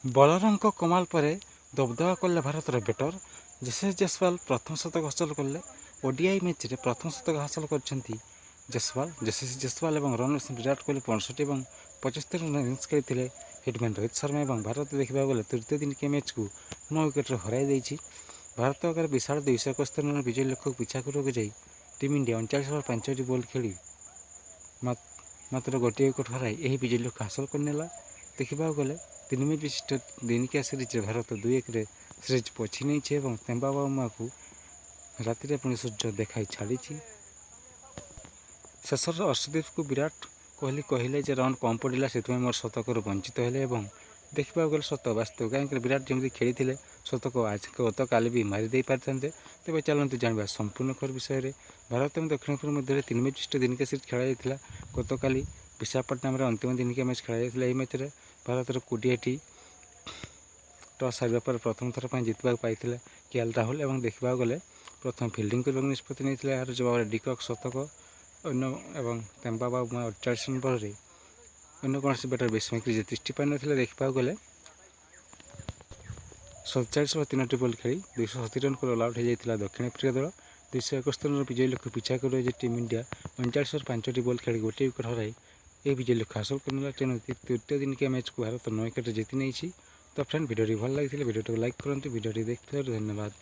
ବଲରଙ୍କ କମାଲ ପରେ ଦବଦବା କଲେ ଭାରତର ବ୍ୟାଟର ଯଶସ୍ୱୀ ଜୟସ୍ୱାଲ ପ୍ରଥମ ଶତକ ହାସଲ କଲେ। ଓଡିଆଇ ମ୍ୟାଚ୍ରେ ପ୍ରଥମ ଶତକ ହାସଲ କରିଛନ୍ତି ଯଶସ୍ୱୀ ଜୟସ୍ୱାଲ ଏବଂ ରନ୍ ବିରାଟ କୋହଲି 65 ଏବଂ 75 ରନ୍ ଇନିଂସ ଖେଳିଥିଲେ। ହିଟମ୍ୟାନ୍ ରୋହିତ ଶର୍ମା ଏବଂ ଭାରତ ଦେଖିବାକୁ ଗଲେ ତୃତୀୟ ଦିନିକିଆ ମ୍ୟାଚ୍କୁ 9 ୱିକେଟ୍ରେ ହରାଇ ଦେଇଛି। ଭାରତ ଆଗରେ ବିଶାଳ 271 ରନ୍ ବିଜୟ ଲକ୍ଷ୍ୟକୁ ପିଛା କରିବାକୁ ଯାଇ ଟିମ୍ ଇଣ୍ଡିଆ 39 ଓଭର 5ଟି ବଲ୍ ଖେଳି ମାତ୍ର ଗୋଟିଏ ୱିକେଟ୍ ହରାଇ ଏହି ବିଜୟ ଲକ୍ଷ୍ୟ ହାସଲ କରିନେଲା। ଦେଖିବାକୁ ଗଲେ 3 ମ୍ୟାଚ୍ ବିଶିଷ୍ଟ ଦିନିକିଆ ସିରିଜ୍ରେ ଭାରତ 2-1ରେ ସିରିଜ୍ ପଛି ନେଇଛି ଏବଂ ତେମ୍ବାବାଉମାକୁ ରାତିରେ ପୁଣି ସୂର୍ଯ୍ୟ ଦେଖାଇ ଛାଡ଼ିଛି। ଶେଷର ଅର୍ଶଦୀପକୁ ବିରାଟ କୋହଲି କହିଲେ ଯେ ରନ୍ କମ୍ ପଡ଼ିଲା, ସେଥିପାଇଁ ମୋର ଶତକରୁ ବଞ୍ଚିତ ହେଲେ ଏବଂ ଦେଖିବାକୁ ଗଲେ ସତ ବାସ୍ତବ, କାହିଁକି ବିରାଟ ଯେମିତି ଖେଳିଥିଲେ ଶତକ ଗତକାଲି ବି ମାରି ଦେଇପାରିଥାନ୍ତେ। ତେବେ ଚାଲନ୍ତୁ ଜାଣିବା ସମ୍ପୂର୍ଣ୍ଣ ଖବର ବିଷୟରେ। ଭାରତ ଏବଂ ଦକ୍ଷିଣ ଆଫ୍ରିକା ମଧ୍ୟରେ 3 ମ୍ୟାଚ୍ ବିଶିଷ୍ଟ ଦିନିକିଆ ସିରିଜ୍ ଖେଳାଯାଇଥିଲା। ଗତକାଲି ବିଶାଖାପଟ୍ଟନମରେ ଅନ୍ତିମ ଦିନିକିଆ ମ୍ୟାଚ୍ ଖେଳାଯାଇଥିଲା। ଏହି ମ୍ୟାଚ୍ରେ ଭାରତର 20ଟି ଟସ୍ ହାରିବା ପରେ ପ୍ରଥମ ଥର ପାଇଁ ଜିତିବାକୁ ପାଇଥିଲେ କେଏଲ୍ ରାହୁଲ ଏବଂ ଦେଖିବାକୁ ଗଲେ ପ୍ରଥମେ ଫିଲ୍ଡିଂ କରିବାକୁ ନିଷ୍ପତ୍ତି ନେଇଥିଲେ। ଏହାର ଜବାବରେ ଡିକକ୍ ଶତକ ଏବଂ ତେମ୍ବାବାଉମା 48 ରନ୍ ବଳରେ ଅନ୍ୟ କୌଣସି ବ୍ୟାଟର ବେଶୀ କ୍ରିଜ୍ରେ ତିଷ୍ଠି ପାରିନଥିଲେ। ଦେଖିବାକୁ ଗଲେ 47 ଓଭର 3ଟି ବଲ୍ ଖେଳି 270 ରନ୍ କରି ଅଲ୍ ଆଉଟ୍ ହୋଇଯାଇଥିଲା ଦକ୍ଷିଣ ଆଫ୍ରିକା ଦଳ। 271 ରନ୍ର ବିଜୟୀ ଲକ୍ଷ୍ୟ ପିଛା କରିବା ଯେ ଟିମ୍ ଇଣ୍ଡିଆ 39 ଓଭର 5ଟି ବଲ୍ ଖେଳି ଗୋଟିଏ ୱିକେଟ୍ ହରାଇ ଏହି ବିଜୟ ଲକ୍ଷ୍ୟ ହାସଲ କରିନେଲା। ତେଣୁ ତୃତୀୟ ଦିନିକିଆ ମ୍ୟାଚ୍କୁ ଭାରତ 9 ୱିକେଟ୍ରେ ଜିତି ନେଇଛି। ତ ଫ୍ରେଣ୍ଡ, ଭିଡ଼ିଓଟି ଭଲ ଲାଗିଥିଲେ ଭିଡ଼ିଓଟିକୁ ଲାଇକ୍ କରନ୍ତୁ। ଭିଡ଼ିଓଟି ଦେଖିଥିବାରୁ ଧନ୍ୟବାଦ।